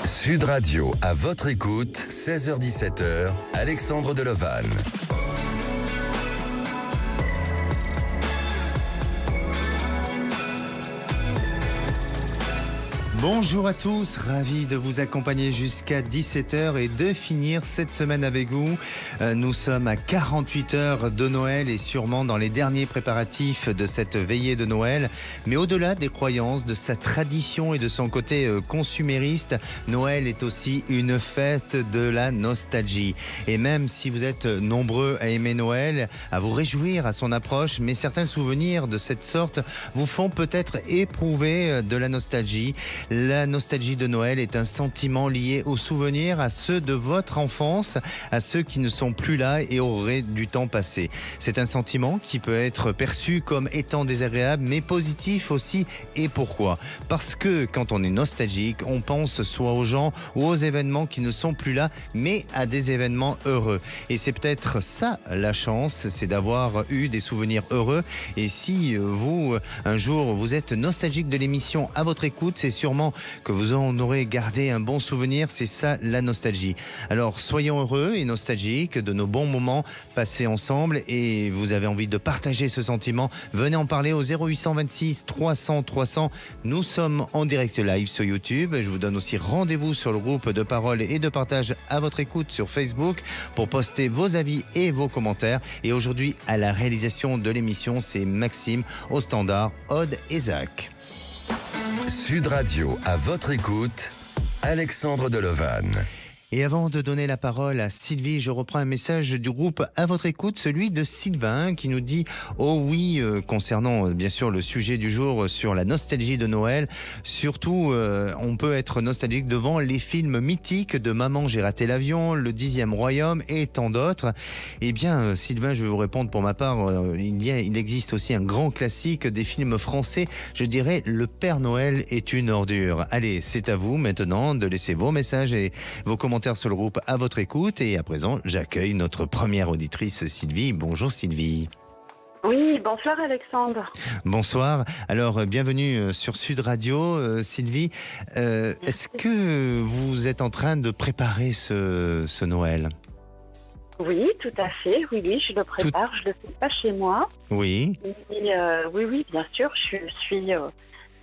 Sud Radio, à votre écoute, 16h-17h, Alexandre Delovan. Bonjour à tous, ravi de vous accompagner jusqu'à 17h et de finir cette semaine avec vous. Nous sommes à 48 heures de Noël et sûrement dans les derniers préparatifs de cette veillée de Noël. Mais au-delà des croyances, de sa tradition et de son côté consumériste, Noël est aussi une fête de la nostalgie. Et même si vous êtes nombreux à aimer Noël, à vous réjouir à son approche, mais certains souvenirs de cette sorte vous font peut-être éprouver de la nostalgie. La nostalgie de Noël est un sentiment lié aux souvenirs, à ceux de votre enfance, à ceux qui ne sont plus là et auraient du temps passé. C'est un sentiment qui peut être perçu comme étant désagréable, mais positif aussi. Et pourquoi ? Parce que quand on est nostalgique, on pense soit aux gens ou aux événements qui ne sont plus là, mais à des événements heureux. Et c'est peut-être ça la chance, c'est d'avoir eu des souvenirs heureux. Et si vous, un jour, vous êtes nostalgique de l'émission À votre écoute, c'est sûrement que vous en aurez gardé un bon souvenir, c'est ça la nostalgie. Alors soyons heureux et nostalgiques de nos bons moments passés ensemble, et vous avez envie de partager ce sentiment, venez en parler au 0826 300 300. Nous sommes en direct live sur YouTube. Je vous donne aussi rendez-vous sur le groupe de parole et de partage À votre écoute sur Facebook pour poster vos avis et vos commentaires. Et aujourd'hui, à la réalisation de l'émission, c'est Maxime, au standard, Aude et Zach. Sud Radio, à votre écoute, Alexandre Delovan. Et avant de donner la parole à Sylvie, je reprends un message du groupe À votre écoute, celui de Sylvain, qui nous dit « Oh oui, concernant bien sûr le sujet du jour sur la nostalgie de Noël, surtout on peut être nostalgique devant les films mythiques de Maman j'ai raté l'avion, Le 10e royaume et tant d'autres. » Eh bien Sylvain, je vais vous répondre pour ma part, il existe aussi un grand classique des films français, je dirais Le Père Noël est une ordure. Allez, c'est à vous maintenant de laisser vos messages et vos commentaires sur le groupe À votre écoute. Et à présent, j'accueille notre première auditrice, Sylvie. Bonjour Sylvie. Oui, bonsoir Alexandre. Bonsoir. Alors, bienvenue sur Sud Radio. Sylvie, est-ce que vous êtes en train de préparer ce Noël ? Oui, tout à fait. Oui, je le prépare. Je le fais pas chez moi. Oui. Oui, bien sûr. Je suis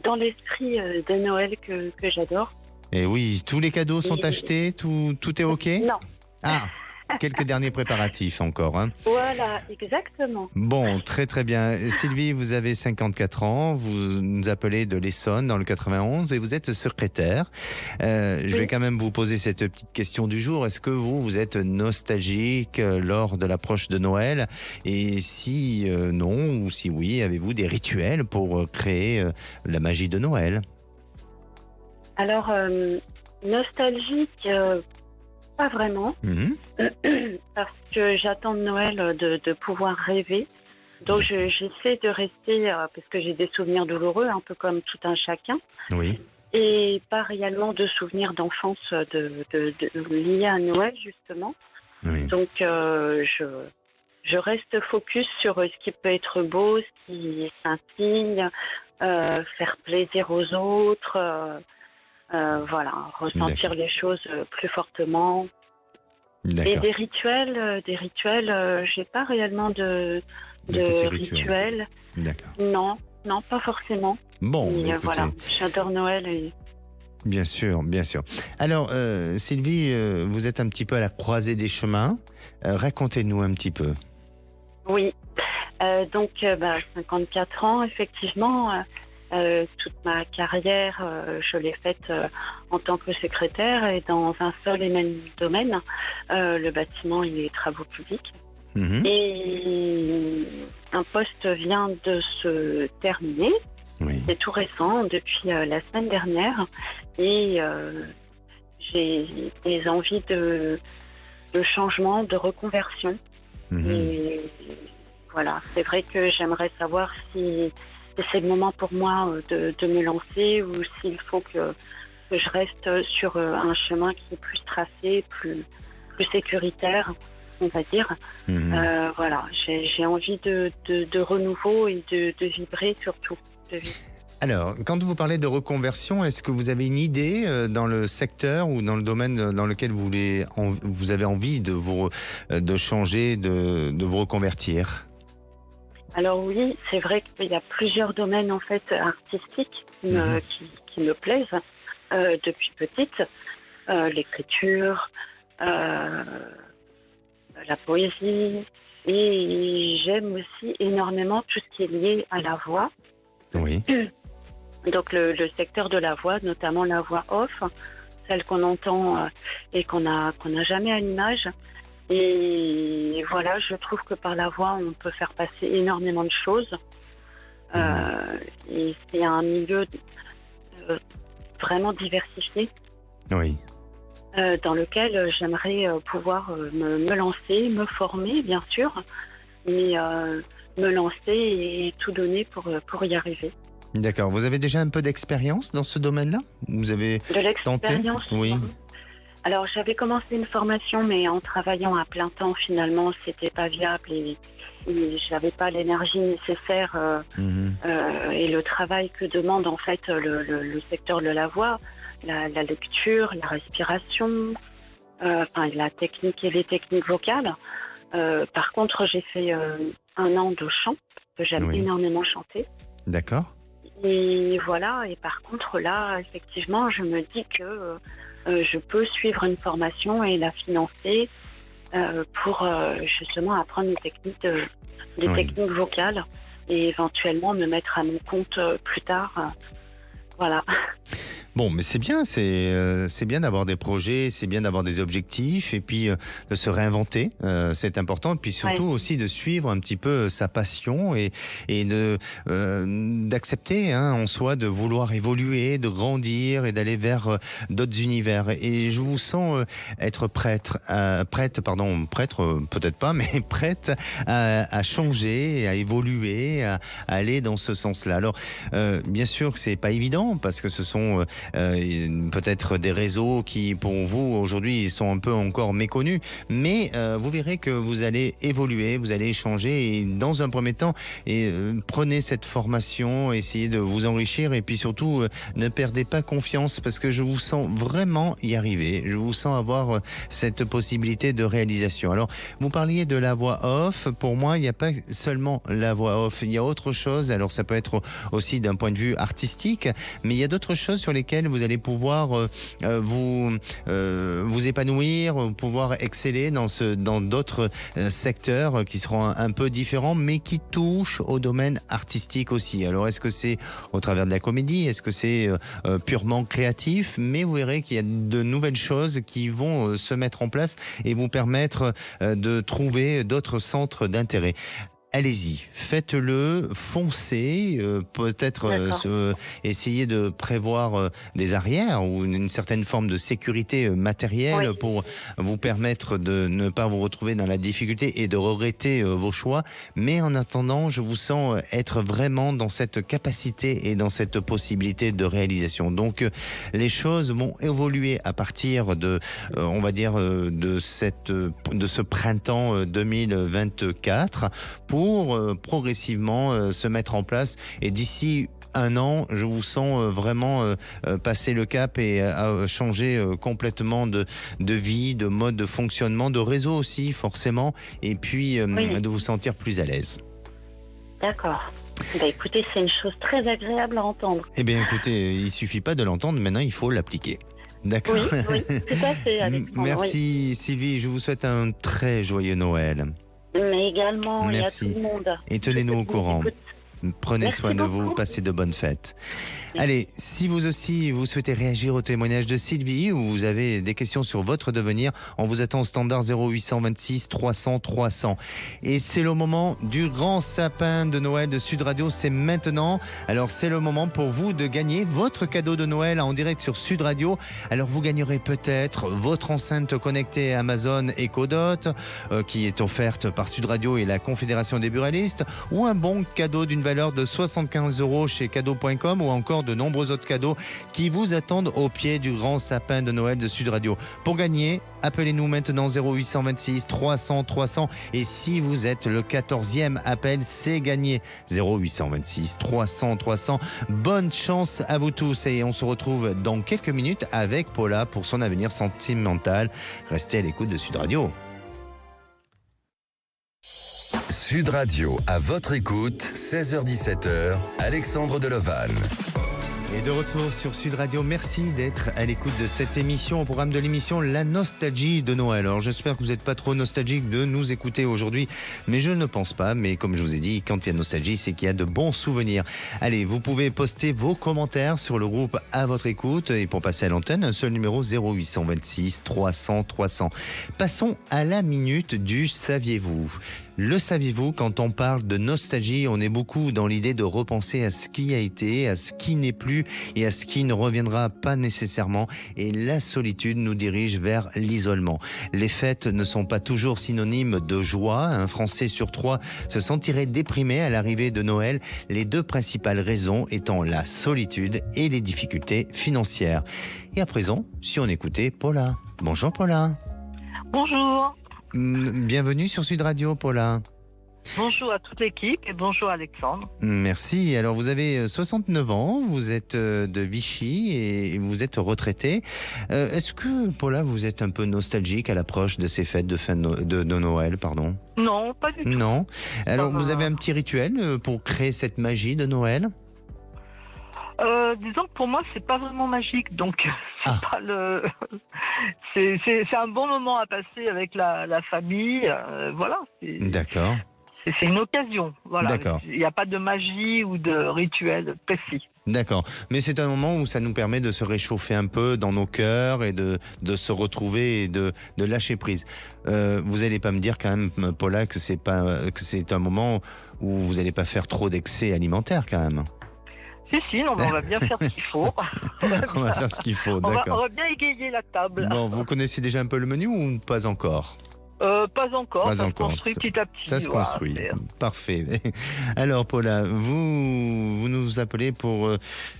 dans l'esprit de Noël que j'adore. Et oui, tous les cadeaux sont achetés, tout est OK ? Non. Ah, quelques derniers préparatifs encore. Hein. Voilà, exactement. Bon, très très bien. Sylvie, vous avez 54 ans, vous nous appelez de l'Essonne dans le 91 et vous êtes secrétaire. Je vais quand même vous poser cette petite question du jour. Est-ce que vous êtes nostalgique lors de l'approche de Noël ? Et si non, ou si oui, avez-vous des rituels pour créer la magie de Noël ? Alors, nostalgique, pas vraiment, parce que j'attends de Noël de pouvoir rêver. Donc, j'essaie de rester, parce que j'ai des souvenirs douloureux, un peu comme tout un chacun. Oui. Et pas réellement de souvenirs d'enfance liés à Noël, justement. Oui. Donc, je reste focus sur ce qui peut être beau, ce qui scintille, faire plaisir aux autres. Voilà, ressentir les choses plus fortement. D'accord. Et des rituels, j'ai pas réellement de rituels. D'accord. Non, pas forcément. Bon, mais, écoutez. voilà, j'adore Noël. Et... Bien sûr, bien sûr. Alors, Sylvie, vous êtes un petit peu à la croisée des chemins. Racontez-nous un petit peu. Oui, donc 54 ans, effectivement. Toute ma carrière, je l'ai faite en tant que secrétaire et dans un seul et même domaine, le bâtiment et les travaux publics. Et un poste vient de se terminer. Oui. C'est tout récent, depuis la semaine dernière. Et j'ai des envies de changement, de reconversion. Et voilà, c'est vrai que j'aimerais savoir si c'est le moment pour moi de me lancer ou s'il faut que je reste sur un chemin qui est plus tracé, plus sécuritaire, on va dire. Voilà, j'ai envie de renouveau et de vibrer surtout. Alors, quand vous parlez de reconversion, est-ce que vous avez une idée dans le secteur ou dans le domaine dans lequel vous avez envie de changer, de vous reconvertir? Alors oui, c'est vrai qu'il y a plusieurs domaines en fait artistiques qui me plaisent depuis petite. L'écriture, la poésie, et j'aime aussi énormément tout ce qui est lié à la voix. Oui. Donc le secteur de la voix, notamment la voix off, celle qu'on entend et qu'on n'a jamais à l'image. Et voilà, je trouve que par la voix, on peut faire passer énormément de choses. Et c'est un milieu vraiment diversifié. Oui. Dans lequel j'aimerais pouvoir me lancer, me former, bien sûr, mais me lancer et tout donner pour y arriver. D'accord. Vous avez déjà un peu d'expérience dans ce domaine-là? Vous avez tenté? L'expérience, Oui. Alors, j'avais commencé une formation, mais en travaillant à plein temps, finalement, c'était pas viable et j'avais pas l'énergie nécessaire et le travail que demande en fait le secteur de la voix, la lecture, la respiration, la technique et les techniques vocales. Par contre, j'ai fait 1 an de chant, que j'aime énormément chanter. D'accord. Et voilà, et par contre, là, effectivement, je me dis que je peux suivre une formation et la financer pour justement apprendre des techniques vocales et éventuellement me mettre à mon compte plus tard. Voilà. Bon, mais c'est bien d'avoir des projets, c'est bien d'avoir des objectifs et puis de se réinventer, c'est important. Et puis surtout aussi de suivre un petit peu sa passion et d'accepter en soi de vouloir évoluer, de grandir et d'aller vers d'autres univers. Et je vous sens être prêtre peut-être pas, mais prête à changer, à évoluer, à aller dans ce sens-là. Alors, bien sûr que c'est pas évident parce que ce sont peut-être des réseaux qui, pour vous, aujourd'hui, sont un peu encore méconnus, mais vous verrez que vous allez évoluer, vous allez échanger et dans un premier temps, prenez cette formation, essayez de vous enrichir et puis surtout, ne perdez pas confiance parce que je vous sens vraiment y arriver, je vous sens avoir cette possibilité de réalisation. Alors, vous parliez de la voix off, pour moi, il n'y a pas seulement la voix off, il y a autre chose, alors ça peut être aussi d'un point de vue artistique, mais il y a d'autres choses sur lesquelles vous allez pouvoir vous épanouir, pouvoir exceller dans d'autres secteurs qui seront un peu différents, mais qui touchent au domaine artistique aussi. Alors, est-ce que c'est au travers de la comédie? Est-ce que c'est purement créatif? Mais vous verrez qu'il y a de nouvelles choses qui vont se mettre en place et vous permettre de trouver d'autres centres d'intérêt. Allez-y, faites-le, foncez, peut-être essayez de prévoir des arrières ou une certaine forme de sécurité matérielle pour vous permettre de ne pas vous retrouver dans la difficulté et de regretter vos choix. Mais en attendant, je vous sens être vraiment dans cette capacité et dans cette possibilité de réalisation. Donc, les choses vont évoluer à partir de, on va dire, de ce printemps 2024 pour progressivement se mettre en place. Et d'ici 1 an, je vous sens vraiment passer le cap et changer complètement de vie, de mode de fonctionnement, de réseau aussi forcément, et puis de vous sentir plus à l'aise. D'accord. Bah écoutez, c'est une chose très agréable à entendre. Eh bien écoutez, il suffit pas de l'entendre, maintenant il faut l'appliquer. D'accord. Oui, tout à fait, Alexandre. Merci Sylvie, je vous souhaite un très joyeux Noël. Mais également, merci. Et à tout le monde. Et tenez-nous au courant. Prenez soin de vous, passez de bonnes fêtes. Allez, si vous aussi, vous souhaitez réagir au témoignage de Sylvie ou vous avez des questions sur votre devenir, on vous attend au standard 0826 300 300. Et c'est le moment du grand sapin de Noël de Sud Radio, c'est maintenant. Alors c'est le moment pour vous de gagner votre cadeau de Noël en direct sur Sud Radio. Alors vous gagnerez peut-être votre enceinte connectée Amazon Echo Dot qui est offerte par Sud Radio et la Confédération des buralistes, ou un bon cadeau d'une valeur valeur de 75 € chez cadeaux.com ou encore de nombreux autres cadeaux qui vous attendent au pied du grand sapin de Noël de Sud Radio. Pour gagner, appelez-nous maintenant 0826 300 300 et si vous êtes le 14e appel, c'est gagné. 0826 300 300. Bonne chance à vous tous et on se retrouve dans quelques minutes avec Paula pour son avenir sentimental. Restez à l'écoute de Sud Radio. Sud Radio, à votre écoute, 16h-17h, Alexandre Delevanne. Et de retour sur Sud Radio, merci d'être à l'écoute de cette émission. Au programme de l'émission, la nostalgie de Noël. Alors j'espère que vous n'êtes pas trop nostalgique de nous écouter aujourd'hui, mais je ne pense pas. Mais comme je vous ai dit, quand il y a nostalgie, c'est qu'il y a de bons souvenirs. Allez, vous pouvez poster vos commentaires sur le groupe à votre écoute. Et pour passer à l'antenne, un seul numéro 0826 300 300. Passons à la minute du saviez-vous. Le saviez-vous, quand on parle de nostalgie, on est beaucoup dans l'idée de repenser à ce qui a été, à ce qui n'est plus et à ce qui ne reviendra pas nécessairement. Et la solitude nous dirige vers l'isolement. Les fêtes ne sont pas toujours synonymes de joie. Un Français sur 3 se sentirait déprimé à l'arrivée de Noël. Les deux principales raisons étant la solitude et les difficultés financières. Et à présent, si on écoutait Paula. Bonjour Paula. Bonjour. Bienvenue sur Sud Radio, Paula. Bonjour à toute l'équipe et bonjour Alexandre. Merci. Alors vous avez 69 ans, vous êtes de Vichy et vous êtes retraité. Est-ce que, Paula, vous êtes un peu nostalgique à l'approche de ces fêtes de fin de Noël, pardon ? Non, pas du tout. Non. Alors vous avez un petit rituel pour créer cette magie de Noël ? Disons que pour moi c'est pas vraiment magique, donc c'est un bon moment à passer avec la famille, voilà. D'accord. C'est une occasion, voilà. D'accord. Il n'y a pas de magie ou de rituel précis. D'accord, mais c'est un moment où ça nous permet de se réchauffer un peu dans nos cœurs et de se retrouver et de lâcher prise. Vous n'allez pas me dire quand même, Paula, que c'est un moment où vous n'allez pas faire trop d'excès alimentaires quand même. Si, non, mais on va bien faire ce qu'il faut. On va faire ce qu'il faut, d'accord. On va bien égayer la table. Bon, vous connaissez déjà un peu le menu ou pas encore ? Pas encore, Pas ça encore. se construit petit à petit. Ça se construit, parfait. Alors Paula, vous nous appelez pour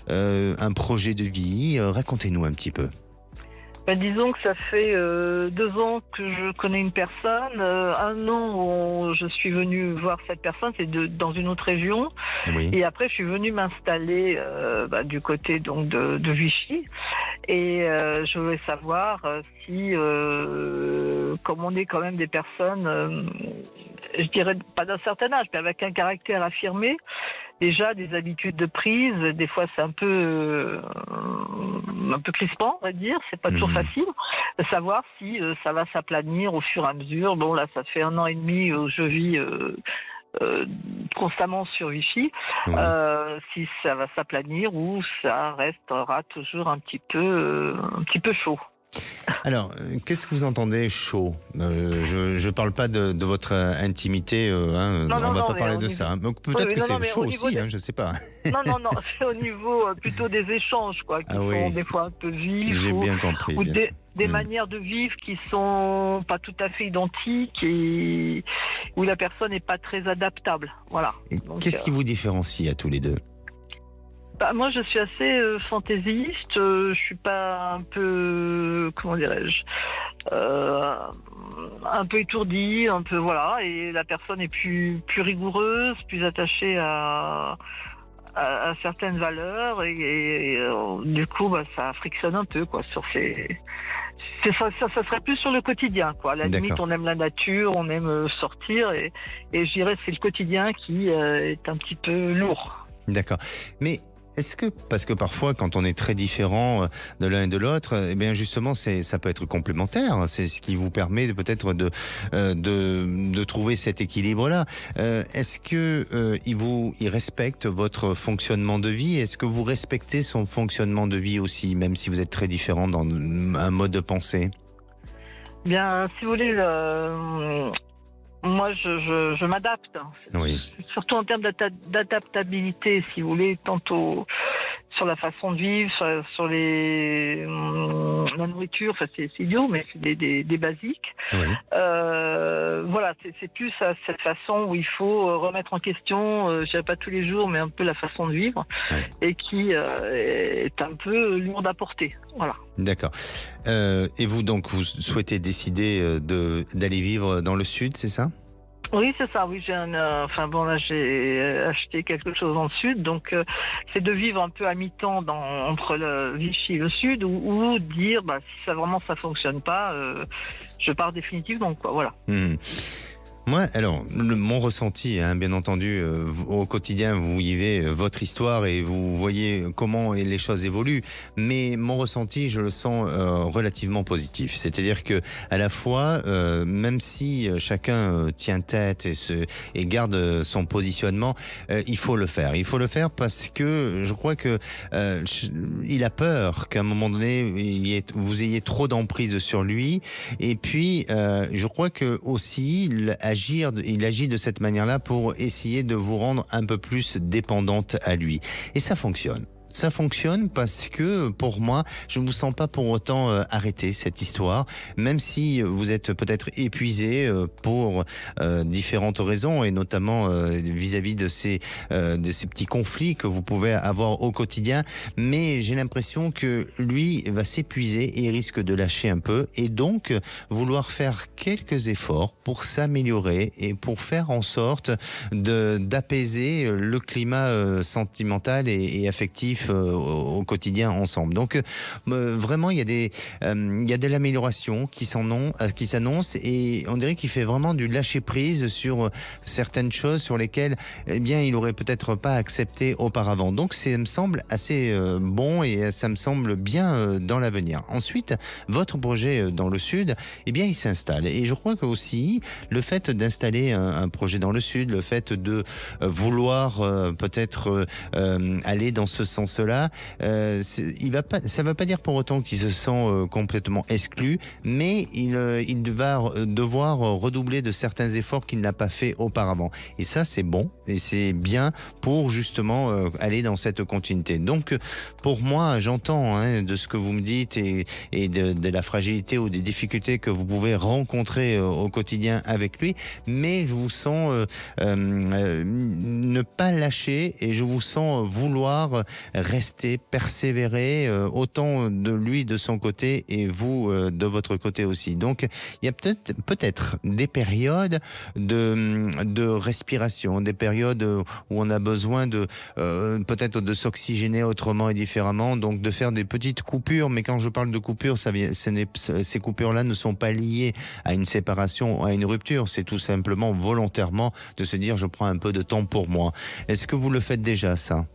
un projet de vie, racontez-nous un petit peu. Ben, disons que ça fait 2 ans que je connais une personne. 1 an où je suis venue voir cette personne, c'est dans une autre région. Oui. Et après, je suis venue m'installer du côté donc de Vichy. Et je voulais savoir si, comme on est quand même des personnes, je dirais pas d'un certain âge, mais avec un caractère affirmé, déjà des habitudes de prise, des fois c'est un peu crispant, on va dire, c'est pas toujours facile de savoir si ça va s'aplanir au fur et à mesure. Bon là, ça fait 1 an et demi où je vis constamment sur Vichy, Oui. si ça va s'aplanir ou ça restera toujours un petit peu chaud. Alors, qu'est-ce que vous entendez chaud ? Je parle pas de votre intimité, on va pas parler de ça. Hein. Donc peut-être que c'est chaud aussi, je sais pas. Non, c'est au niveau plutôt des échanges, quoi, qui sont des fois un peu vifs. J'ai bien compris. Ou des manières de vivre qui sont pas tout à fait identiques et où la personne n'est pas très adaptable. Voilà. Donc, qu'est-ce qui vous différencie à tous les deux ? Moi, je suis assez fantaisiste. Je suis pas un peu, comment dirais-je, un peu étourdie, un peu voilà. Et la personne est plus rigoureuse, plus attachée à certaines valeurs et du coup, ça frictionne un peu quoi sur ces. Ça serait plus sur le quotidien, quoi. À la limite, on aime la nature, on aime sortir et je dirais que c'est le quotidien qui est un petit peu lourd. D'accord. Mais est-ce que, parce que parfois, quand on est très différent de l'un et de l'autre, eh bien justement, ça peut être complémentaire. C'est ce qui vous permet peut-être de trouver cet équilibre-là. Est-ce que il respecte votre fonctionnement de vie ? Est-ce que vous respectez son fonctionnement de vie aussi, même si vous êtes très différent dans un mode de pensée ? Bien, si vous voulez, moi, je m'adapte. Oui. Surtout en termes d'adaptabilité, si vous voulez, tantôt sur la façon de vivre, sur la nourriture. Enfin, c'est idiot, mais c'est des basiques. Oui. Voilà, c'est plus à cette façon où il faut remettre en question, je dirais pas tous les jours, mais un peu la façon de vivre, et qui est un peu lourde à porter. Voilà. D'accord. Et vous, donc, vous souhaitez décider d'aller vivre dans le sud, c'est ça ? Oui, c'est ça. Oui, là, j'ai acheté quelque chose dans le sud, donc c'est de vivre un peu à mi-temps entre le Vichy et le sud, ou dire, si ça fonctionne pas, je pars définitivement, quoi. Voilà. Moi, alors, mon ressenti, bien entendu, au quotidien, vous vivez votre histoire et vous voyez comment les choses évoluent. Mais mon ressenti, je le sens relativement positif. C'est-à-dire que, à la fois, même si chacun tient tête et garde son positionnement, il faut le faire. Il faut le faire parce que je crois que il a peur qu'à un moment donné, vous ayez trop d'emprise sur lui. Et puis, je crois que aussi, il agit de cette manière-là pour essayer de vous rendre un peu plus dépendante à lui. Et ça fonctionne. Ça fonctionne parce que, pour moi, je ne vous sens pas pour autant arrêter cette histoire, même si vous êtes peut-être épuisé pour différentes raisons, et notamment vis-à-vis de ces petits conflits que vous pouvez avoir au quotidien. Mais j'ai l'impression que lui va s'épuiser et risque de lâcher un peu, et donc vouloir faire quelques efforts pour s'améliorer et pour faire en sorte d'apaiser le climat sentimental et affectif au quotidien ensemble. Donc vraiment il y a de l'amélioration qui s'annonce, et on dirait qu'il fait vraiment du lâcher prise sur certaines choses sur lesquelles il aurait peut-être pas accepté auparavant. Donc ça me semble assez bon, et ça me semble bien dans l'avenir. Ensuite, votre projet dans le sud, il s'installe, et je crois que aussi le fait d'installer un projet dans le sud, le fait de vouloir peut-être aller dans ce sens-là, ça va pas dire pour autant qu'il se sent complètement exclu, mais il va devoir redoubler de certains efforts qu'il n'a pas fait auparavant. Et ça, c'est bon, et c'est bien pour justement aller dans cette continuité. Donc, pour moi, j'entends de ce que vous me dites et de la fragilité ou des difficultés que vous pouvez rencontrer au quotidien avec lui, mais je vous sens ne pas lâcher, et je vous sens vouloir rester, persévérer, autant de lui de son côté et vous de votre côté aussi. Donc il y a peut-être des périodes de respiration, des périodes où on a besoin peut-être de s'oxygéner autrement et différemment, donc de faire des petites coupures. Mais quand je parle de coupures, ces coupures-là ne sont pas liées à une séparation ou à une rupture, c'est tout simplement volontairement de se dire je prends un peu de temps pour moi. Est-ce que vous le faites déjà, ça ?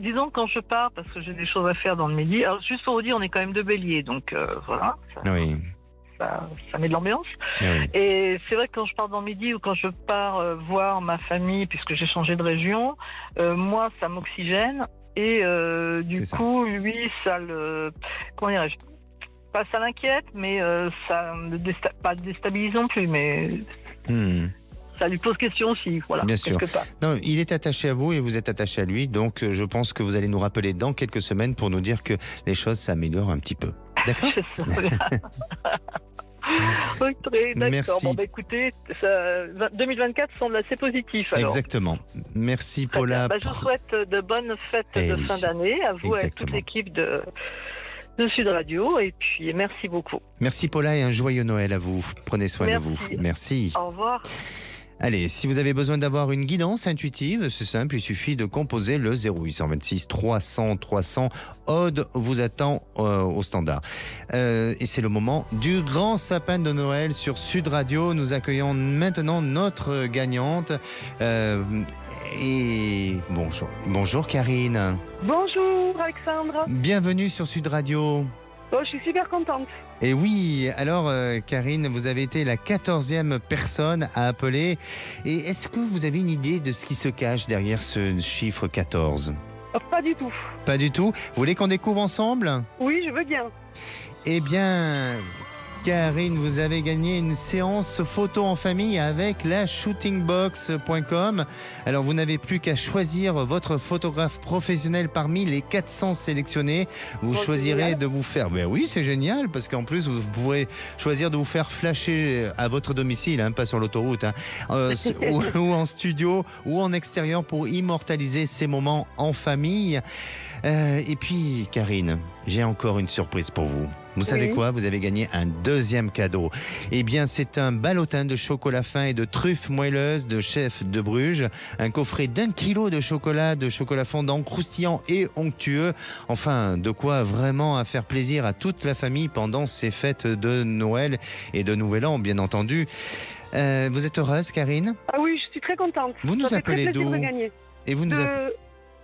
Disons, quand je pars, parce que j'ai des choses à faire dans le midi. Alors, juste pour vous dire, on est quand même 2 béliers, donc voilà. Oui. Ça met de l'ambiance. Oui. Et c'est vrai que quand je pars dans le midi, ou quand je pars voir ma famille, puisque j'ai changé de région, moi, ça m'oxygène. Et du coup, lui, ça le... Comment dirais-je ? Pas ça l'inquiète, mais ça ne pas déstabilise non plus, mais... Ça lui pose question aussi, voilà. Bien sûr. Quelque part. Non, il est attaché à vous et vous êtes attaché à lui, donc je pense que vous allez nous rappeler dans quelques semaines pour nous dire que les choses s'améliorent un petit peu. D'accord ? Oui, très d'accord. Merci. Bon, écoutez, 2024 semble assez positif. Alors. Exactement. Merci, Paula. Je vous souhaite de bonnes fêtes de fin d'année à vous et à toute l'équipe de Sud Radio, et puis merci beaucoup. Merci, Paula, et un joyeux Noël à vous. Prenez soin de vous. Merci. Au revoir. Allez, si vous avez besoin d'avoir une guidance intuitive, c'est simple, il suffit de composer le 0826 300 300. Aude vous attend au standard. Et c'est le moment du grand sapin de Noël sur Sud Radio. Nous accueillons maintenant notre gagnante. Et bonjour Karine. Bonjour Alexandre. Bienvenue sur Sud Radio. Oh, je suis super contente. Et oui, alors Karine, vous avez été la 14e personne à appeler. Et est-ce que vous avez une idée de ce qui se cache derrière ce chiffre 14 ? Pas du tout. Pas du tout ? Vous voulez qu'on découvre ensemble ? Oui, je veux bien. Eh bien, Karine, vous avez gagné une séance photo en famille avec la shootingbox.com. Alors, vous n'avez plus qu'à choisir votre photographe professionnel parmi les 400 sélectionnés. Vous choisirez de vous faire... Ben oui, c'est génial, parce qu'en plus, vous pourrez choisir de vous faire flasher à votre domicile, pas sur l'autoroute, ou en studio, ou en extérieur pour immortaliser ces moments en famille. Et puis, Karine, j'ai encore une surprise pour vous. Vous savez quoi? Vous avez gagné un deuxième cadeau. Eh bien, c'est un ballotin de chocolat fin et de truffes moelleuses de Chef de Bruges. Un coffret d'1 kilo de chocolat fondant, croustillant et onctueux. Enfin, de quoi vraiment faire plaisir à toute la famille pendant ces fêtes de Noël et de Nouvel An, bien entendu. Vous êtes heureuse, Karine? Ah oui, je suis très contente. Vous nous Ça fait appelez très plaisir d'où? de gagner. Et vous nous appelez...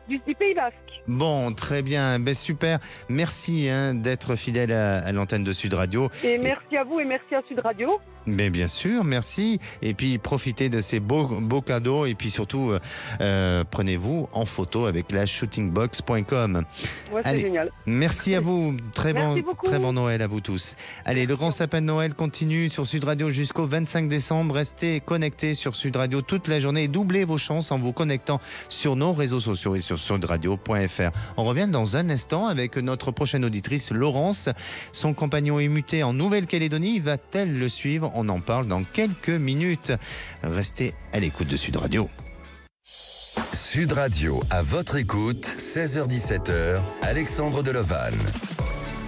Du Pays Basque. Bon, très bien, super. Merci d'être fidèle à l'antenne de Sud Radio. Et merci à vous et merci à Sud Radio. Mais bien sûr, merci. Et puis profitez de ces beaux cadeaux et puis surtout prenez-vous en photo avec la shootingbox.com. Ouais, c'est génial. Merci à vous. Très bon Noël à vous tous. Allez, le grand sapin de Noël continue sur Sud Radio jusqu'au 25 décembre. Restez connectés sur Sud Radio toute la journée et doublez vos chances en vous connectant sur nos réseaux sociaux et sur sudradio.fr. On revient dans un instant avec notre prochaine auditrice, Laurence. Son compagnon est muté en Nouvelle-Calédonie. Va-t-elle le suivre? On en parle dans quelques minutes. Restez à l'écoute de Sud Radio. Sud Radio, à votre écoute, 16h-17h, Alexandre Delevanne.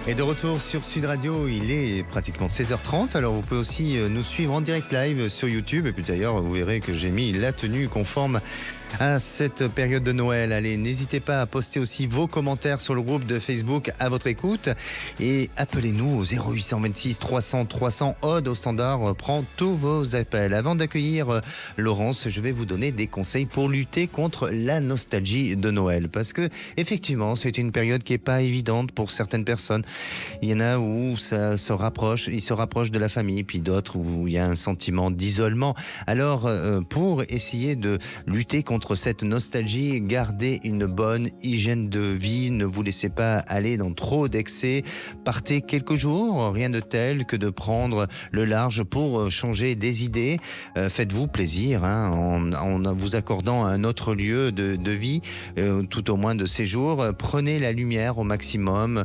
Et de retour sur Sud Radio, il est pratiquement 16h30. Alors vous pouvez aussi nous suivre en direct live sur YouTube. Et puis d'ailleurs, vous verrez que j'ai mis la tenue conforme à cette période de Noël. Allez, n'hésitez pas à poster aussi vos commentaires sur le groupe de Facebook à votre écoute. Et appelez-nous au 0826 300 300. Aude au standard prend tous vos appels. Avant d'accueillir Laurence, je vais vous donner des conseils pour lutter contre la nostalgie de Noël. Parce que effectivement, c'est une période qui est pas évidente pour certaines personnes. Il y en a où ça se rapproche, ils se rapprochent de la famille, puis d'autres où il y a un sentiment d'isolement. Alors, pour essayer de lutter contre cette nostalgie, gardez une bonne hygiène de vie, ne vous laissez pas aller dans trop d'excès. Partez quelques jours, rien de tel que de prendre le large pour changer des idées. Faites-vous plaisir en vous accordant un autre lieu de vie, tout au moins de séjour. Prenez la lumière au maximum.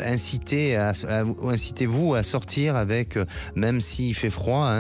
Incitez-vous à sortir avec, même s'il fait froid,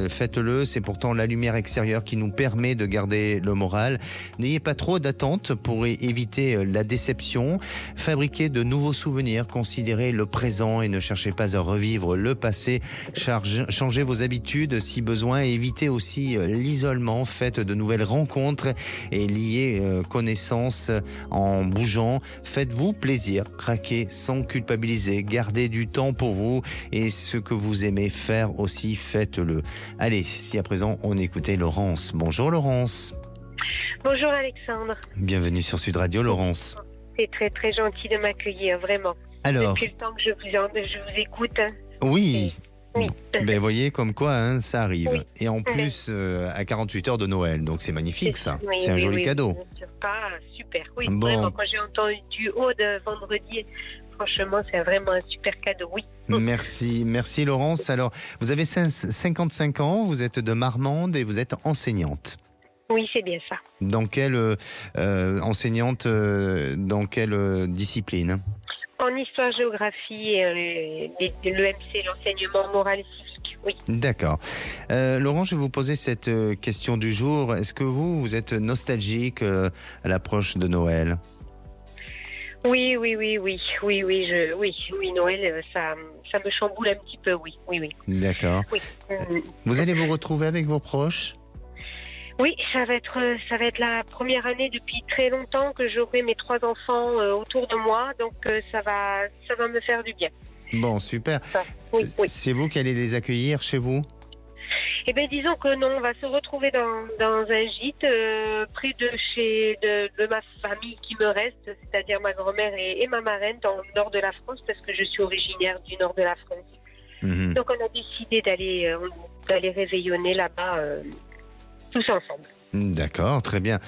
faites-le. C'est pourtant la lumière extérieure qui nous permet de garder le moral. N'ayez pas trop d'attentes pour éviter la déception. Fabriquez de nouveaux souvenirs, considérez le présent et ne cherchez pas à revivre le passé. Changez vos habitudes si besoin. Évitez aussi l'isolement. Faites de nouvelles rencontres et liez connaissances en bougeant. Faites-vous plaisir. Craquez sans culpabiliser. Gardez du temps pour vous et ce que vous aimez faire aussi, faites-le. Allez, si à présent on écoutait Laurence. Bonjour Laurence. Bonjour Alexandre. Bienvenue sur Sud Radio Laurence. C'est très très gentil de m'accueillir, vraiment. Alors, depuis le temps que je vous écoute. Oui. Oui. Ben voyez comme quoi ça arrive. Oui. Et en plus à 48 heures de Noël, donc c'est magnifique ça. Oui, c'est un joli cadeau. Super, oui. Bon. Vraiment, quand j'ai entendu du haut de vendredi, franchement c'est vraiment un super cadeau, oui. Merci Laurence. Alors, vous avez 55 ans, vous êtes de Marmande et vous êtes enseignante. Oui, c'est bien ça. Dans quelle enseignante, dans quelle discipline? En histoire-géographie, l'EMC, l'enseignement moral et civique, oui. D'accord. Laurent, je vais vous poser cette question du jour. Est-ce que vous êtes nostalgique à l'approche de Noël? Oui, Noël, ça me chamboule un petit peu, oui. D'accord. Oui. Vous allez vous retrouver avec vos proches? Oui, ça va être la première année depuis très longtemps que j'aurai mes 3 enfants autour de moi, donc ça va me faire du bien. Bon, super. Oui. C'est vous qui allez les accueillir chez vous? Eh bien, disons que non, on va se retrouver dans un gîte près de ma famille qui me reste, c'est-à-dire ma grand-mère et ma marraine dans le nord de la France, parce que je suis originaire du nord de la France. Mmh. Donc, on a décidé d'aller réveillonner là-bas tous ensemble. D'accord, très bien.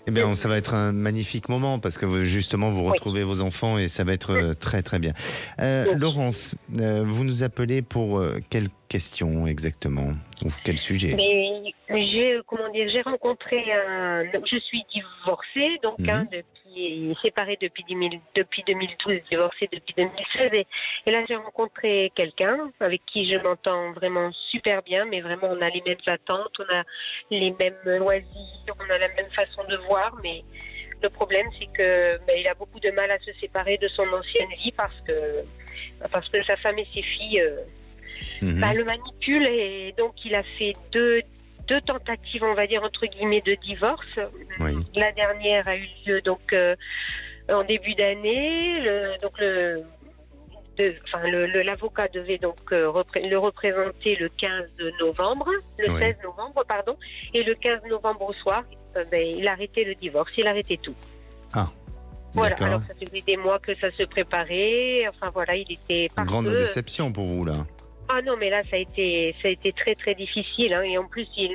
Eh bien, ça va être un magnifique moment parce que justement, vous retrouvez vos enfants et ça va être très très bien. Laurence, vous nous appelez pour quelle question exactement ou quel sujet? J'ai rencontré je suis divorcée, donc séparée depuis 2012, divorcée depuis 2016. Et là, j'ai rencontré quelqu'un avec qui je m'entends vraiment super bien, mais vraiment, on a les mêmes attentes, on a les mêmes loisirs, on a la même façon de voir, mais le problème, c'est que il a beaucoup de mal à se séparer de son ancienne vie parce que sa femme et ses filles le manipulent, et donc il a fait deux tentatives, on va dire entre guillemets, de divorce. Oui. La dernière a eu lieu donc en début d'année. L'avocat devait donc le représenter le 16 novembre, pardon, et le 15 novembre au soir, il a arrêté le divorce, il a arrêté tout. Ah. Voilà, d'accord. alors ça faisait des mois que ça se préparait, enfin voilà, il était parfait. Grande déception pour vous là. Ah non, mais là, ça a été très, très difficile. Et en plus, il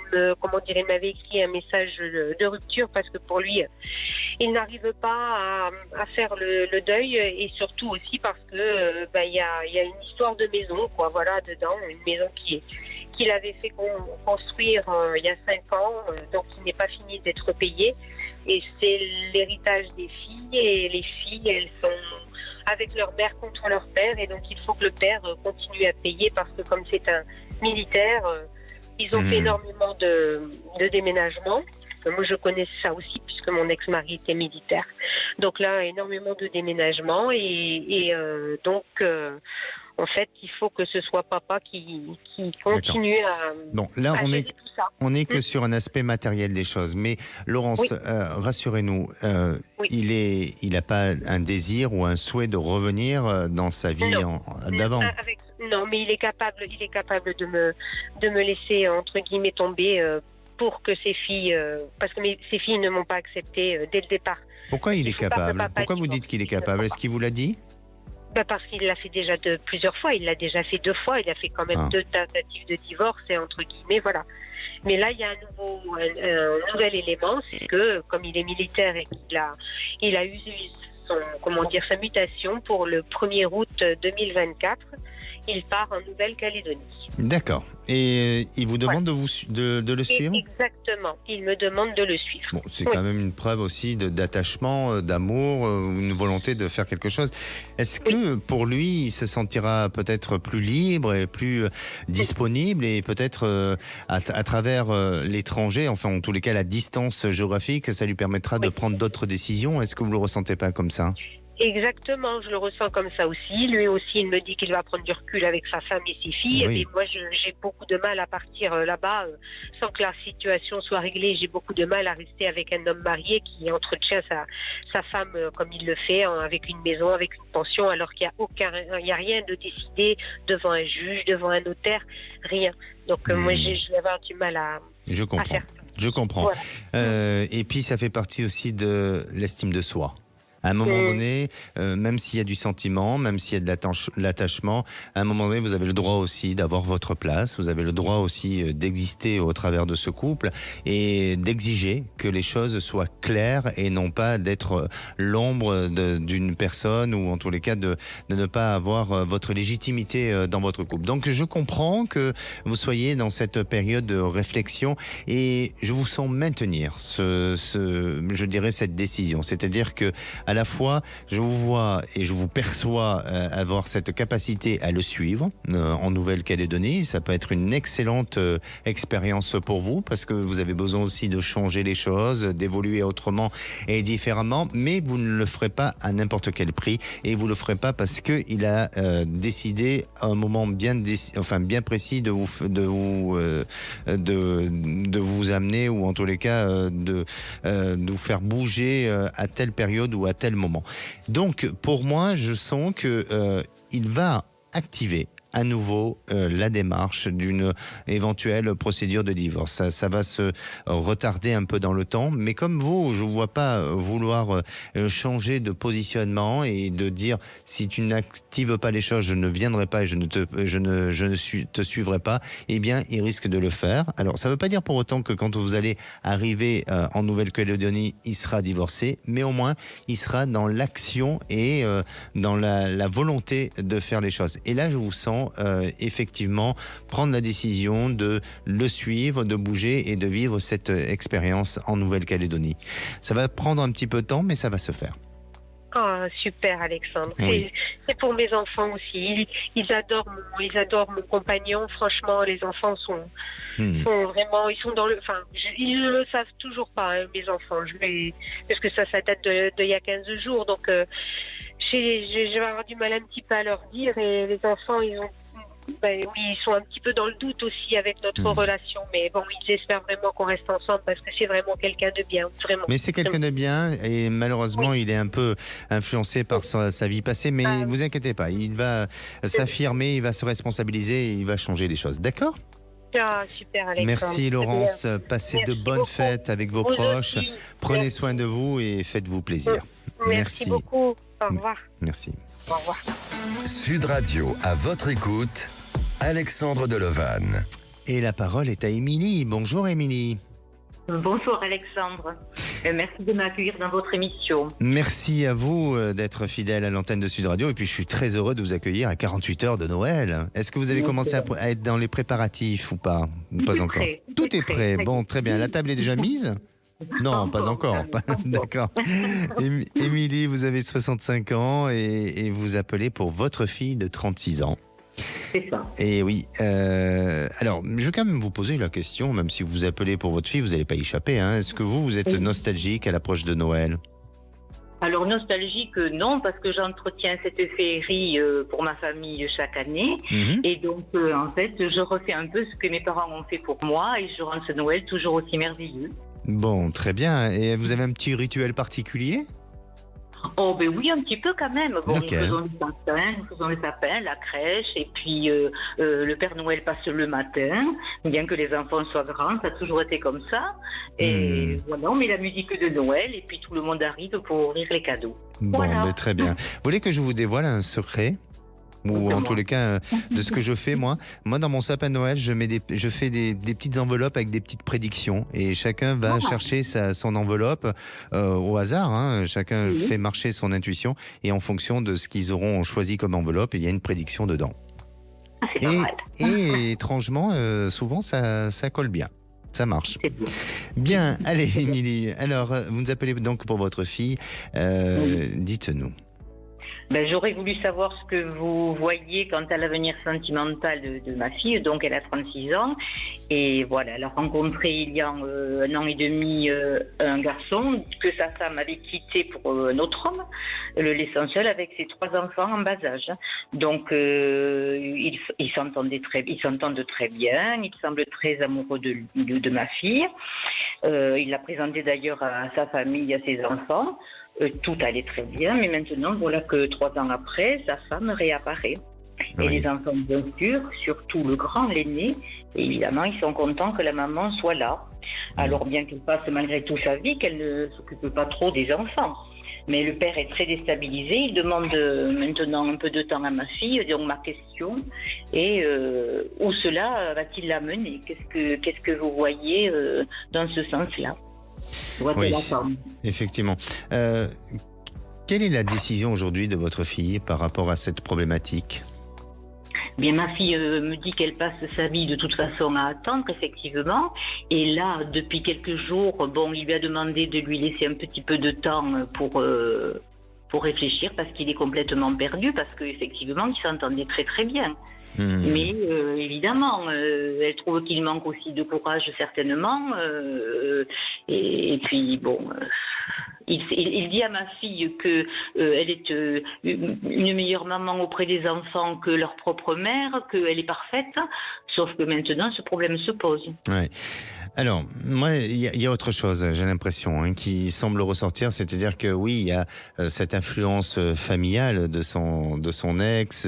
m'avait écrit un message de rupture parce que pour lui, il n'arrive pas à faire le deuil, et surtout aussi parce que il y a une histoire de maison, quoi, voilà, dedans, une maison qu'il avait fait construire il y a 5 ans, donc qui n'est pas fini d'être payée. Et c'est l'héritage des filles, et les filles, elles sont avec leur mère contre leur père, et donc il faut que le père continue à payer parce que comme c'est un militaire, ils ont fait énormément de déménagements. Moi, je connais ça aussi puisque mon ex-mari était militaire. Donc là, énormément de déménagements, et donc en fait, il faut que ce soit papa qui continue à... Bon, là, on est que sur un aspect matériel des choses. Mais Laurence, rassurez-nous, il n'a pas un désir ou un souhait de revenir dans sa vie d'avant. Non, mais il est capable de me laisser, entre guillemets, tomber pour que ses filles... parce que ses filles ne m'ont pas accepté dès le départ. Pourquoi il est capable? Pourquoi vous dites qu'il est capable? Est-ce qu'il vous l'a dit? Parce qu'il l'a fait déjà plusieurs fois. Il l'a déjà fait 2 fois. Il a fait quand même 2 tentatives de divorce, et entre guillemets, voilà. Mais là, il y a un nouvel élément, c'est que comme il est militaire et qu'il a eu sa mutation pour le 1er août 2024, il part en Nouvelle-Calédonie. D'accord. Et il vous demande de le suivre? Exactement. Il me demande de le suivre. Bon, c'est quand même une preuve aussi d'attachement, d'amour, une volonté de faire quelque chose. Est-ce que pour lui, il se sentira peut-être plus libre et plus disponible, et peut-être à travers l'étranger, enfin en tous les cas la distance géographique, ça lui permettra de prendre d'autres décisions? Est-ce que vous ne le ressentez pas comme ça? Exactement, je le ressens comme ça aussi. Lui aussi, il me dit qu'il va prendre du recul avec sa femme et ses filles. Oui. Et moi, j'ai beaucoup de mal à partir là-bas sans que la situation soit réglée. J'ai beaucoup de mal à rester avec un homme marié qui entretient sa femme comme il le fait, avec une maison, avec une pension, alors qu'il n'y a rien de décidé devant un juge, devant un notaire, rien. Donc moi, je vais avoir du mal à faire ça. Je comprends. Voilà. Et puis, ça fait partie aussi de l'estime de soi. À un moment donné, même s'il y a du sentiment, même s'il y a de l'attachement, à un moment donné, vous avez le droit aussi d'avoir votre place, vous avez le droit aussi d'exister au travers de ce couple, et d'exiger que les choses soient claires et non pas d'être l'ombre d'une personne, ou en tous les cas de ne pas avoir votre légitimité dans votre couple. Donc je comprends que vous soyez dans cette période de réflexion, et je vous sens maintenir je dirais cette décision. C'est-à-dire que à la fois, je vous vois et je vous perçois avoir cette capacité à le suivre en Nouvelle-Calédonie. Ça peut être une excellente expérience pour vous, parce que vous avez besoin aussi de changer les choses, d'évoluer autrement et différemment, mais vous ne le ferez pas à n'importe quel prix, et vous ne le ferez pas parce qu'il a décidé à un moment bien précis de vous amener, ou en tous les cas de vous faire bouger à telle période ou à tel moment. Donc pour moi, je sens que il va activer à nouveau la démarche d'une éventuelle procédure de divorce. Ça va se retarder un peu dans le temps, mais comme vous, je ne vois pas vouloir changer de positionnement et de dire si tu n'actives pas les choses, je ne viendrai pas et je ne te suivrai pas, eh bien, il risque de le faire. Alors, ça ne veut pas dire pour autant que quand vous allez arriver en Nouvelle-Calédonie, il sera divorcé, mais au moins, il sera dans l'action et dans la volonté de faire les choses. Et là, je vous sens effectivement prendre la décision de le suivre, de bouger et de vivre cette expérience en Nouvelle-Calédonie. Ça va prendre un petit peu de temps, mais ça va se faire. Oh, super, Alexandre. Oui. C'est pour mes enfants aussi. Ils adorent mon compagnon. Franchement, les enfants sont vraiment, ils sont dans le, enfin, ils ne le savent toujours pas, hein, mes enfants. Parce que ça date de il y a 15 jours. Donc, je vais avoir du mal un petit peu à leur dire. Et les enfants, oui, ils sont un petit peu dans le doute aussi avec notre relation. Mais bon, ils espèrent vraiment qu'on reste ensemble parce que c'est vraiment quelqu'un de bien, vraiment. Mais c'est quelqu'un de bien et malheureusement, il est un peu influencé par sa vie passée. Mais ne vous inquiétez pas, il va s'affirmer, il va se responsabiliser et il va changer les choses. D'accord ? Ah, super, Alexandre. Merci Laurence, passez de bonnes fêtes avec vos proches. Aussi. Prenez soin de vous et faites-vous plaisir. Merci beaucoup. Au revoir. Merci. Au revoir. Sud Radio, à votre écoute, Alexandre Delevanne. Et la parole est à Émilie. Bonjour Émilie. Bonjour Alexandre, merci de m'accueillir dans votre émission. Merci à vous d'être fidèle à l'antenne de Sud Radio et puis je suis très heureux de vous accueillir à 48 heures de Noël. Est-ce que vous avez commencé à être dans les préparatifs ou pas ? Pas encore. Tout est prêt. Bon, très bien. La table est déjà mise ? Non, pas encore. D'accord. Émilie, vous avez 65 ans et vous appelez pour votre fille de 36 ans. C'est ça. Et oui, alors je vais quand même vous poser la question, même si vous appelez pour votre fille, vous n'allez pas y échapper. Hein. Est-ce que vous êtes nostalgique à l'approche de Noël ? Alors nostalgique, non, parce que j'entretiens cette féerie pour ma famille chaque année. Et donc, en fait, je refais un peu ce que mes parents ont fait pour moi et je rends ce Noël toujours aussi merveilleux. Bon, très bien. Et vous avez un petit rituel particulier ? Oh ben oui, un petit peu quand même. Bon, Lequel ? nous faisons le sapin, la crèche, et puis le Père Noël passe le matin, bien que les enfants soient grands, ça a toujours été comme ça. Et voilà, on met la musique de Noël, et puis tout le monde arrive pour ouvrir les cadeaux. Bon, Voilà. ben, très bien. Vous voulez que je vous dévoile un secret ? Ou en tous les cas, de ce que je fais, moi dans mon sapin de Noël, je fais des petites enveloppes avec des petites prédictions. Et chacun va chercher son enveloppe au hasard. Hein. Chacun fait marcher son intuition. Et en fonction de ce qu'ils auront choisi comme enveloppe, il y a une prédiction dedans. Et étrangement, souvent, ça colle bien. Ça marche. Bien, allez, Émilie. Alors, vous nous appelez donc pour votre fille. Dites-nous. Ben, j'aurais voulu savoir ce que vous voyez quant à l'avenir sentimental de ma fille. Donc, elle a 36 ans. Et voilà, elle a rencontré il y a 1 an et demi un garçon que sa femme avait quitté pour un autre homme, le laissant seul avec ses 3 enfants en bas âge. Donc, ils s'entendent très bien. Il semble très amoureux de ma fille. Il l'a présenté d'ailleurs à sa famille, à ses enfants. Tout allait très bien, mais maintenant, voilà que 3 ans après, sa femme réapparaît. Et les enfants, bien sûr, surtout le grand, l'aîné, évidemment, ils sont contents que la maman soit là. Alors, bien qu'elle passe malgré tout sa vie, qu'elle ne s'occupe pas trop des enfants. Mais le père est très déstabilisé, il demande maintenant un peu de temps à ma fille, donc ma question est où cela va-t-il l'amener ? Qu'est-ce que vous voyez dans ce sens-là ? Oui, effectivement. Quelle est la décision aujourd'hui de votre fille par rapport à cette problématique ? Bien, ma fille me dit qu'elle passe sa vie de toute façon à attendre, effectivement. Et là, depuis quelques jours, bon, il lui a demandé de lui laisser un petit peu de temps pour réfléchir, parce qu'il est complètement perdu, parce qu'effectivement, ils s'entendaient très très bien. Mais évidemment, elle trouve qu'il manque aussi de courage, certainement. Et puis, bon... Il dit à ma fille que elle est une meilleure maman auprès des enfants que leur propre mère, qu'elle est parfaite, sauf que maintenant ce problème se pose. Ouais. Alors, moi, il y a autre chose, j'ai l'impression, qui semble ressortir, c'est-à-dire que oui, il y a cette influence familiale de son ex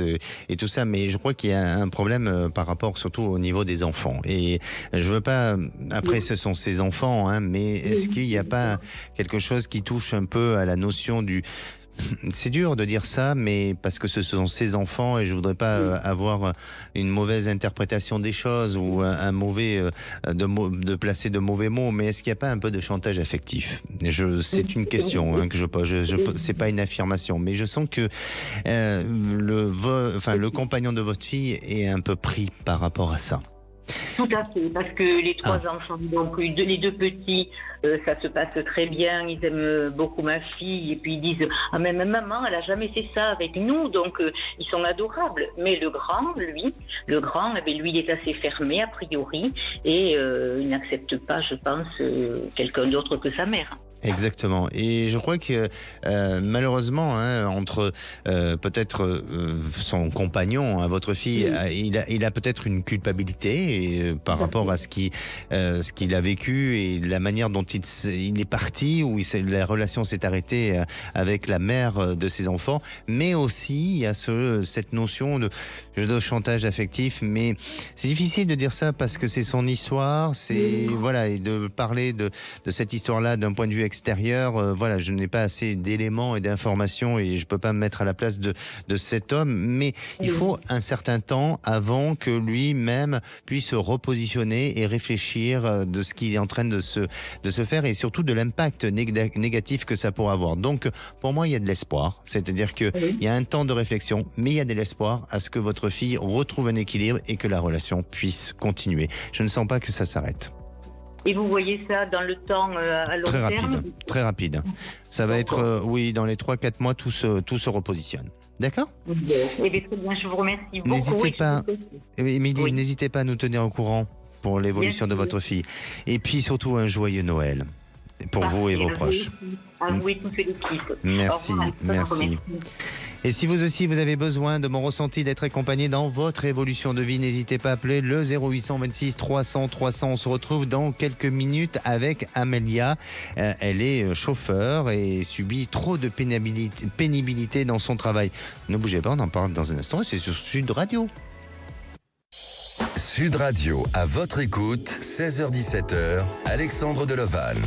et tout ça, mais je crois qu'il y a un problème par rapport surtout au niveau des enfants. Et je veux pas, après ce sont ses enfants, mais est-ce qu'il n'y a pas quelque chose qui touche un peu à la notion du... C'est dur de dire ça, mais parce que ce sont ses enfants et je voudrais pas avoir une mauvaise interprétation des choses ou un mauvais de placer de mauvais mots. Mais est-ce qu'il n'y a pas un peu de chantage affectif ? C'est une question que je pose. C'est pas une affirmation, mais je sens que le compagnon de votre fille est un peu pris par rapport à ça. Tout à fait, parce que les trois enfants, donc les deux petits, ça se passe très bien, ils aiment beaucoup ma fille, et puis ils disent « Ah, mais maman, elle a jamais fait ça avec nous, donc ils sont adorables. » Mais le grand, lui, il est assez fermé, a priori, et il n'accepte pas, je pense, quelqu'un d'autre que sa mère. Exactement. Et je crois que malheureusement, entre peut-être son compagnon, votre fille, il a peut-être une culpabilité par rapport à ce qu'il a vécu et la manière dont il est parti, où la relation s'est arrêtée avec la mère de ses enfants. Mais aussi, il y a cette notion de chantage affectif. Mais c'est difficile de dire ça parce que c'est son histoire. Voilà, et de parler de cette histoire-là d'un point de vue extérieur, voilà, je n'ai pas assez d'éléments et d'informations et je peux pas me mettre à la place de cet homme, mais il faut un certain temps avant que lui-même puisse se repositionner et réfléchir de ce qui est en train de se faire et surtout de l'impact négatif que ça pourrait avoir. Donc, pour moi, il y a de l'espoir, c'est-à-dire que il y a un temps de réflexion, mais il y a de l'espoir à ce que votre fille retrouve un équilibre et que la relation puisse continuer. Je ne sens pas que ça s'arrête. Et vous voyez ça dans le temps à long terme ? Très rapide. Ça va être, dans les 3-4 mois, tout se repositionne. D'accord ? Eh bien, très bien, je vous remercie beaucoup. N'hésitez pas, Émilie, n'hésitez pas à nous tenir au courant pour l'évolution de votre fille. Et puis surtout, un joyeux Noël pour vous et vos proches. À vous et toute l'équipe. Merci. Et si vous aussi, vous avez besoin de mon ressenti, d'être accompagné dans votre évolution de vie, n'hésitez pas à appeler le 0826 300 300. On se retrouve dans quelques minutes avec Amélia. Elle est chauffeur et subit trop de pénibilité dans son travail. Ne bougez pas, on en parle dans un instant. C'est sur Sud Radio. Sud Radio, à votre écoute, 16h-17h, Alexandre Delevanne.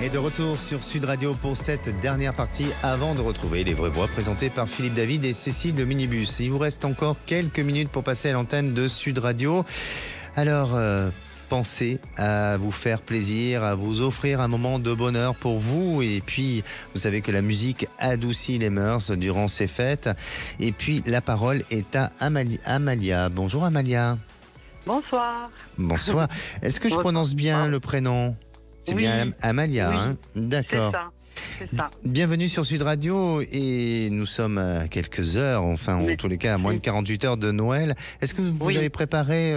Et de retour sur Sud Radio pour cette dernière partie avant de retrouver les vraies voix présentées par Philippe David et Cécile de Minibus. Il vous reste encore quelques minutes pour passer à l'antenne de Sud Radio. Alors, pensez à vous faire plaisir, à vous offrir un moment de bonheur pour vous. Et puis, vous savez que la musique adoucit les mœurs durant ces fêtes. Et puis, la parole est à Amalia. Bonjour Amalia. Bonsoir. Bonsoir. Est-ce que je prononce bien le prénom ? C'est bien Amalia, D'accord. C'est ça. Bienvenue sur Sud Radio et nous sommes à quelques heures, en tous les cas à moins de 48 heures de Noël. Est-ce que vous avez préparé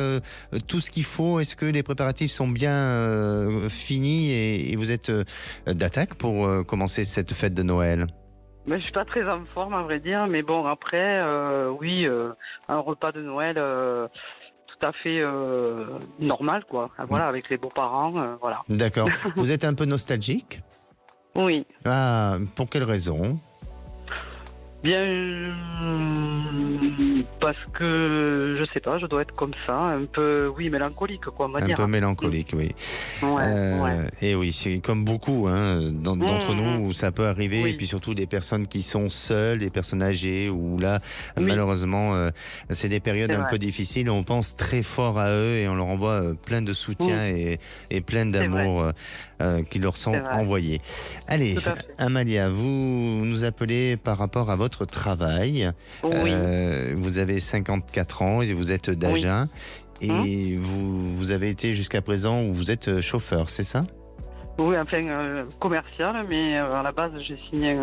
tout ce qu'il faut ? Est-ce que les préparatifs sont bien finis et vous êtes d'attaque pour commencer cette fête de Noël ? Je suis pas très en forme à vrai dire, mais bon après, un repas de Noël... tout à fait normal, quoi. Voilà, avec les beaux-parents, voilà. D'accord. Vous êtes un peu nostalgique ? Oui. Ah, pour quelle raison ? Bien, parce que, je sais pas, je dois être comme ça, un peu, mélancolique, quoi, on va dire. Un peu mélancolique, oui. Et oui, c'est comme beaucoup d'entre nous, où ça peut arriver, et puis surtout des personnes qui sont seules, des personnes âgées, où là, malheureusement, c'est des périodes un peu difficiles, on pense très fort à eux, et on leur envoie plein de soutien et plein d'amour qui leur sont envoyés. Allez, Amalia, vous nous appelez par rapport à votre travail. Vous avez 54 ans et vous êtes d'Agen. Et vous avez été jusqu'à présent où vous êtes chauffeur, c'est ça ? Oui, enfin commercial, mais à la base j'ai signé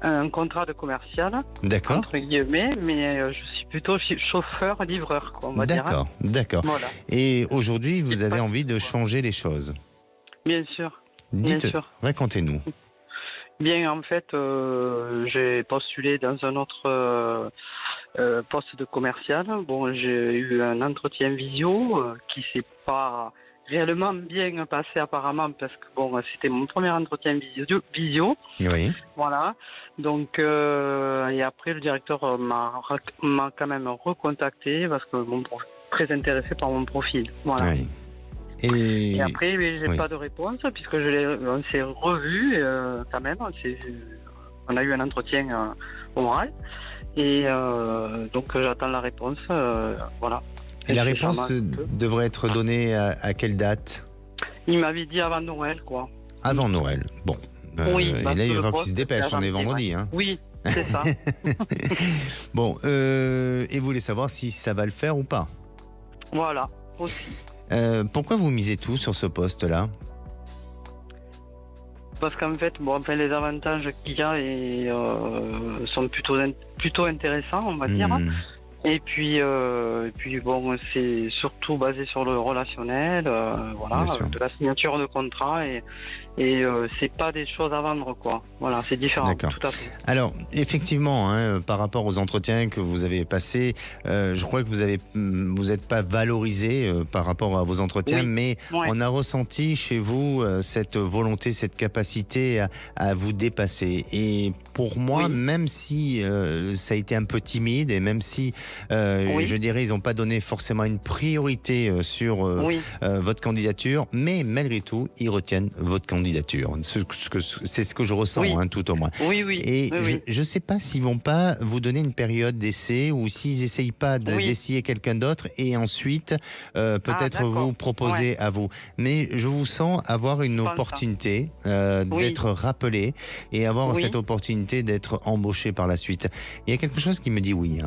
un contrat de commercial. D'accord. Entre guillemets, mais je suis plutôt chauffeur-livreur, quoi, on va dire. D'accord. Voilà. Et aujourd'hui, vous avez envie de changer les choses ? Bien sûr. Racontez-nous. Bien, en fait, j'ai postulé dans un autre poste de commercial. Bon, j'ai eu un entretien visio qui s'est pas réellement bien passé apparemment parce que bon, c'était mon premier entretien visio. Oui. Voilà. Donc et après le directeur m'a quand même recontacté parce que très intéressé par mon profil. Voilà. Oui. Et après, j'ai oui. pas de réponse puisque on s'est revus quand même. On a eu un entretien oral et donc j'attends la réponse. Voilà. Et la réponse devrait être donnée à quelle date? Il m'avait dit avant Noël, quoi. Avant Noël. Bon. Oui. Et là, il va falloir qu'il se dépêche. On est vendredi. Hein. Oui, c'est ça. Bon. Et vous voulez savoir si ça va le faire ou pas? Voilà, aussi. Pourquoi vous misez tout sur ce poste-là? Parce qu'en fait, les avantages qu'il y a sont plutôt intéressants, on va dire. Et puis bon, c'est surtout basé sur le relationnel, voilà, de la signature de contrat et c'est pas des choses à vendre, quoi. Voilà, c'est différent. D'accord. Tout à fait. Alors, effectivement, par rapport aux entretiens que vous avez passés, je crois que vous n'êtes pas valorisé par rapport à vos entretiens, mais on a ressenti chez vous cette volonté, cette capacité à vous dépasser. Et pour moi, même si ça a été un peu timide et même si, je dirais, ils n'ont pas donné forcément une priorité sur votre candidature, mais malgré tout, ils retiennent votre candidature. C'est ce que je ressens, tout au moins. Et je ne sais pas s'ils vont pas vous donner une période d'essai ou s'ils n'essayent pas d'essayer quelqu'un d'autre et ensuite peut-être vous proposer à vous. Mais je vous sens avoir une opportunité d'être rappelé et avoir cette opportunité d'être embauché par la suite. Il y a quelque chose qui me dit oui.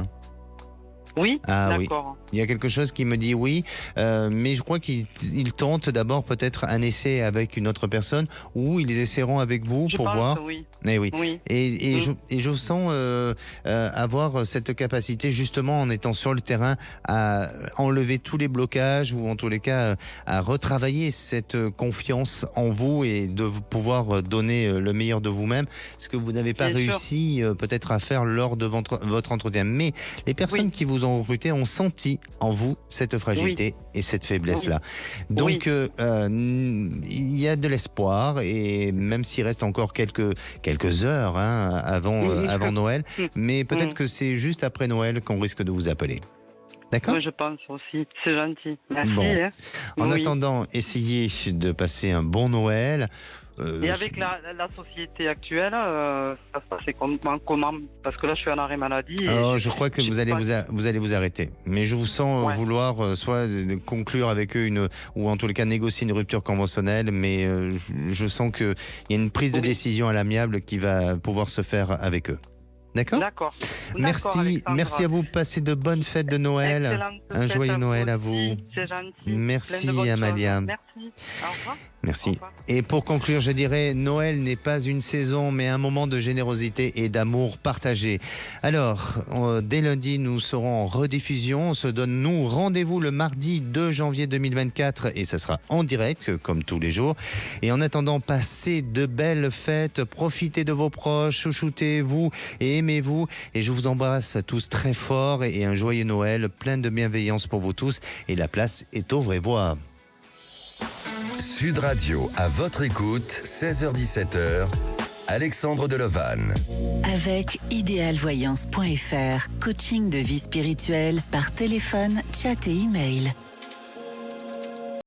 Oui, d'accord. Il y a quelque chose qui me dit oui, mais je crois qu'ils tentent d'abord peut-être un essai avec une autre personne ou ils essaieront avec vous pour voir. Et je sens avoir cette capacité justement en étant sur le terrain à enlever tous les blocages ou en tous les cas à retravailler cette confiance en vous et de pouvoir donner le meilleur de vous-même, ce que vous n'avez pas réussi peut-être à faire lors de votre entretien. Mais les personnes qui vous ont recruté ont senti en vous cette fragilité et cette faiblesse-là. Donc, il y a de l'espoir et même s'il reste encore quelques heures avant Noël, mais peut-être que c'est juste après Noël qu'on risque de vous appeler. D'accord ? Oui, je pense aussi. C'est gentil. Merci. Bon. En attendant, essayez de passer un bon Noël. Et avec la société actuelle, ça se passait comment? Parce que là, je suis en arrêt maladie. Je crois que vous allez vous arrêter. Mais je vous sens vouloir soit conclure avec eux ou en tous les cas négocier une rupture conventionnelle. Mais je sens qu'il y a une prise de décision à l'amiable qui va pouvoir se faire avec eux. D'accord ? Merci à vous. Passez de bonnes fêtes de Noël. Un joyeux Noël à vous. C'est gentil. Merci Amalia. Merci. Au revoir. Merci. Et pour conclure, je dirais, Noël n'est pas une saison, mais un moment de générosité et d'amour partagé. Alors, dès lundi, nous serons en rediffusion. On se donne, nous, rendez-vous le mardi 2 janvier 2024 et ça sera en direct, comme tous les jours. Et en attendant, passez de belles fêtes, profitez de vos proches, chouchoutez-vous et aimez-vous. Et je vous embrasse à tous très fort et un joyeux Noël, plein de bienveillance pour vous tous. Et la place est aux vraies voix. Sud Radio, à votre écoute, 16h-17h, Alexandre Delevanne. Avec idéalvoyance.fr, coaching de vie spirituelle par téléphone, chat et email.